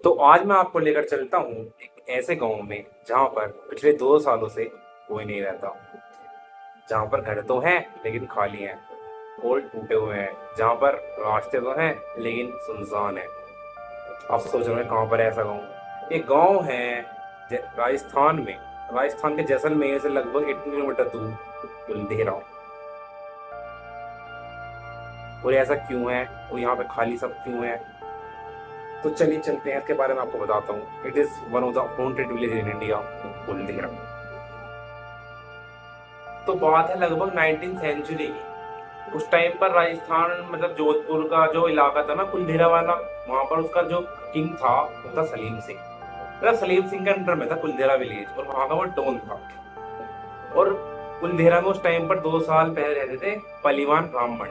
तो आज मैं आपको लेकर चलता हूँ एक ऐसे गांव में जहाँ पर पिछले 2 सालों से कोई नहीं रहता। जहाँ पर घर तो हैं लेकिन खाली हैं, पोल टूटे हुए हैं, जहाँ पर रास्ते तो हैं लेकिन सुनसान है। आप सोच रहे हैं कहाँ पर है ऐसा गांव? एक गांव है राजस्थान में। राजस्थान के जैसलमेर से लगभग 18 किलोमीटर दूर कुलदेहरा। और ऐसा क्यों है और यहाँ पे खाली सब क्यों है? तो चलिए चलते हैं, इसके बारे में आपको बताता हूँ। It is one of the haunted village in India, Kuldhara. तो बात है लगभग 19 सेंचुरी की। उस टाइम पर राजस्थान मतलब जोधपुर का जो इलाका था ना कुलदेहरा वाला, वहां पर उसका जो किंग था वो था सलीम सिंह। मतलब सलीम सिंह के अंडर में था कुलदेहरा विलेज और वहां का वो डॉन था। और कुलदेहरा में उस टाइम पर 2 साल पहले रहते थे पलिवान ब्राह्मण।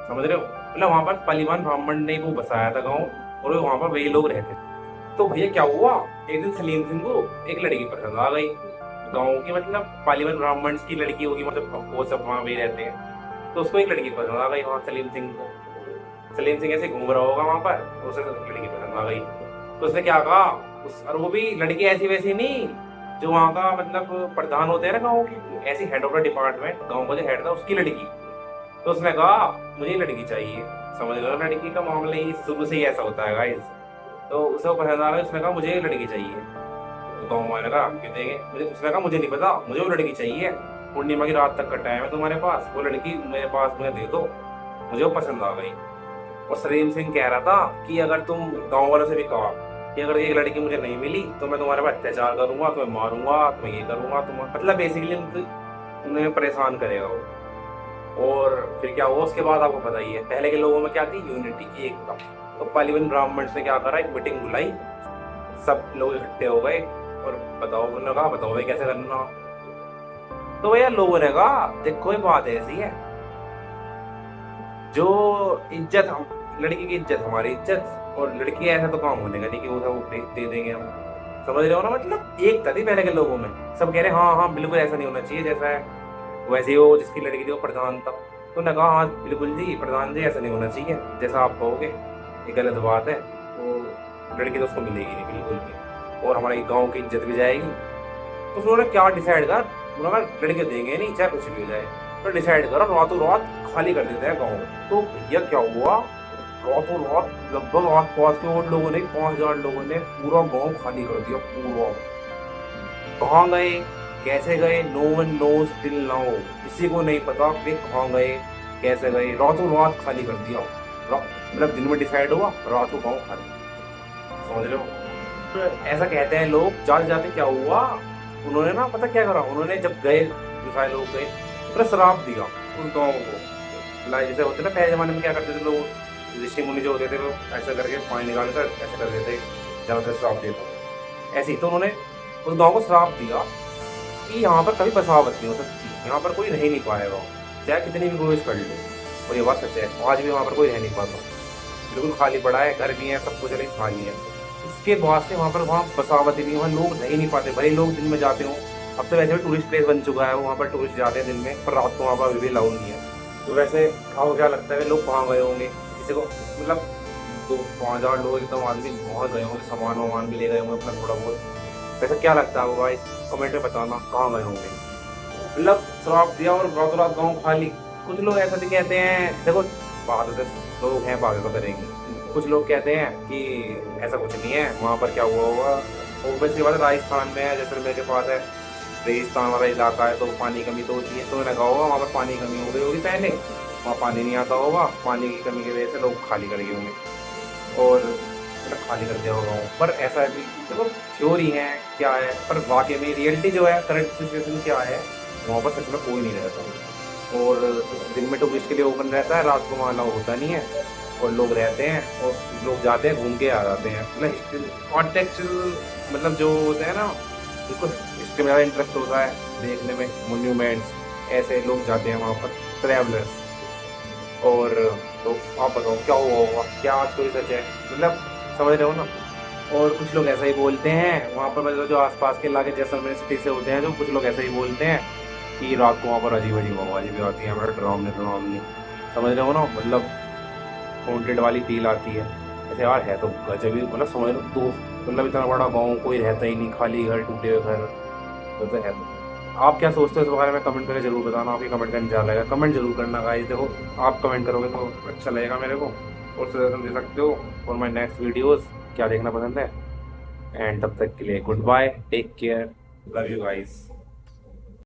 समझ रहे हो? मतलब वहां पर पलिवान ब्राह्मण ने वो बसाया था गाँव, और वहां पर वही लोग रहते थे। तो भैया क्या हुआ, एक दिन सलीम सिंह को एक लड़की पसंद आ गई। गाँव की मतलब पालीवन ब्राह्मण की लड़की होगी, मतलब वो सब वहाँ भी रहते हैं। तो उसको एक लड़की पसंद आ गई वहाँ सलीम सिंह को। सलीम सिंह ऐसे घूम रहा होगा वहां पर, उसे लड़की पसंद आ गई। तो उसने क्या कहा, उस और वो भी लड़की ऐसी वैसी नहीं, जो वहाँ का मतलब प्रधान होते हैं ना गाँव की, ऐसी हेड ऑफ द डिपार्टमेंट, गाँव का जो हेड था उसकी लड़की। तो उसने कहा मुझे लड़की चाहिए। समझ लो लड़की का मामला ही शुरू से ही ऐसा होता है गाइस। तो उसे वो पसंद आ गई, उसने कहा मुझे लड़की चाहिए। तो गाँव वाले ने कहा क्यों देंगे मुझे? उसने कहा मुझे नहीं पता, मुझे वो लड़की चाहिए। पूर्णिमा की रात तक का टाइम है तुम्हारे पास, वो लड़की मेरे पास मुझे दे दो, मुझे वो पसंद आ गई। और सलीम सिंह कह रहा था कि अगर तुम गाँव वालों से भी कहा कि अगर एक लड़की मुझे नहीं मिली तो मैं तुम्हारे पर अत्याचार करूंगा, तुम्हें मारूंगा, तुम्हें ये करूंगा, तुम मतलब बेसिकली उन्हें परेशान करेगा वो। और फिर क्या हुआ उसके बाद आपको पता ही है, पहले के लोगों में क्या थी, यूनिटी की एकता। तो पालीवन ब्राह्मण ने क्या करा, एक मीटिंग बुलाई, सब लोग इकट्ठे हो गए और बताओ, उन्होंने कहा बताओ भाई कैसे करना। तो भैया लोगों ने कहा देखो ये बात ऐसी है, जो इज्जत हम लड़की की इज्जत हमारी इज्जत, और लड़की ऐसा तो काम होने का नहीं कि वो दे देंगे हम। समझ रहे हो ना? मतलब एक था पहले के लोगों में, सब कह रहे हाँ हाँ बिल्कुल ऐसा नहीं होना चाहिए जैसा है। वैसे ही वो जिसकी लड़की थी वो प्रधान था, तो उन्होंने कहा हाँ बिल्कुल जी प्रधान जी ऐसा नहीं होना चाहिए जैसा आप कहोगे, ये गलत बात है। तो लड़की तो उसको मिलेगी नहीं बिल्कुल भी, और हमारे गाँव की इज्जत भी जाएगी। तो उन्होंने क्या डिसाइड करा, उन्होंने लड़के देंगे नहीं चाहे कुछ भी हो जाए। तो डिसाइड करा रातों रात खाली कर देते हैं गाँव। तो भैया क्या हुआ, रातों रात लगभग आस पास के और लोगों ने 5,000 लोगों ने पूरा गांव खाली कर दिया पूरा। कहाँ गए, कैसे गए, no one knows till now, किसी को नहीं पता कि कहाँ गए, कैसे गए। रातों रात खाली कर दिया। मतलब दिन में डिसाइड हुआ, रात को गाँव खाली। समझ रहे हो? तो ऐसा कहते हैं लोग। जाते जाते क्या हुआ, उन्होंने ना पता क्या करा, उन्होंने जब गए दिखाए लोग गए, उन्होंने श्राप दिया उस गाँव को। जैसे होते ना पहले जमाने में क्या करते थे लोग, ऋषि मुनि जो होते थे वो ऐसा करके पानी निकाल कर ऐसे कर देते, ज़्यादातर श्राप देते। ऐसे ही तो उन्होंने उस गाँव को श्राप दिया कि यहाँ पर कभी बसावट नहीं हो सकती, यहाँ पर कोई रह नहीं पाएगा, चाहे कितनी भी कोशिश कर लो। और ये बात सच है, आज भी वहाँ पर कोई रह नहीं पाता, बिल्कुल खाली पड़ा है, घर भी है, सब कुछ लेकिन खाली है। उसके बाद से वहाँ बसावट ही नहीं, वहाँ लोग रह ही नहीं पाते, भले लोग दिन में जाते हो। अब तो वैसे भी टूरिस्ट प्लेस बन चुका है, वहाँ पर टूरिस्ट जाते हैं दिन में, पर रात को वहाँ पर अभी भी अलाउ नहीं है। तो वैसे आपको क्या लगता है लोग कहाँ गए होंगे? किसी को मतलब 2-5,000 लोग एकदम आदमी वहाँ गए होंगे, सामान वामान भी ले गए होंगे अपना थोड़ा बहुत। वैसे क्या लगता है आपको, इस कमेंट में बताना कहाँ गए होंगे। मतलब श्राप दिया और रातों रात गाँव खाली। कुछ लोग ऐसा भी कहते हैं, देखो बात होते लोग हैं बातें तो करेंगे। कुछ लोग कहते हैं कि ऐसा कुछ नहीं है, वहाँ पर क्या हुआ होगा, ऑब्वियसली बात है राजस्थान में है, जैसलमेर के पास है, रेगिस्तान वाला इलाका है, तो पानी कमी तो होती है। तो मैंने कहा होगा वहाँ पर पानी कमी हो गई होगी पहले, वहाँ पानी नहीं आता होगा, पानी की कमी की वजह से लोग खाली कर गए होंगे और मतलब खाली कर दिया होगा। पर ऐसा भी देखो थ्योरी है क्या है, पर वाकई में रियलिटी जो है, करंट सिचुएशन क्या है, वहाँ पर सच में कोई नहीं रहता। और दिन में टूरिस्ट के लिए ओपन रहता है, रात को वहाँ अलाउ होता नहीं है, और लोग रहते हैं और लोग जाते हैं घूम के आ जाते हैं। मतलब कॉन्टेक्चुअल मतलब जो होते हैं ना, बिल्कुल इसके में ज़्यादा इंटरेस्ट होता है देखने में, मोन्यूमेंट्स, ऐसे लोग जाते हैं वहाँ पर, ट्रैवलर्स। और तो आप बताओ क्या हुआ होगा, क्या आज कोई सच है? मतलब समझ रहे हो ना? और कुछ लोग ऐसा ही बोलते हैं वहाँ पर, मतलब जो आसपास के इलाके जैसलमेर सिटी से होते हैं, जो कुछ लोग ऐसा ही बोलते हैं कि रात को वहाँ पर अजीब अजीब आवाज़ें भी आती हैं, हमारा डरावनी डरावनी। समझ रहे हो ना? मतलब हॉन्टेड वाली फील आती है। वैसे यार है तो गजब ही, मतलब समझ लो दो, मतलब इतना बड़ा गाँव, कोई रहता ही नहीं, खाली घर, टूटे हुए घर, तो है तो। आप क्या सोचते हो इस बारे में कमेंट करके जरूर बताना, आपकी कमेंट करने जा लगेगा, कमेंट जरूर करना गाइस, देखो आप कमेंट करोगे तो अच्छा लगेगा मेरे को, और सजेशन दे सकते हो फॉर माई नेक्स्ट वीडियोस, क्या देखना पसंद है। एंड तब तक के लिए goodbye, take care, love you guys.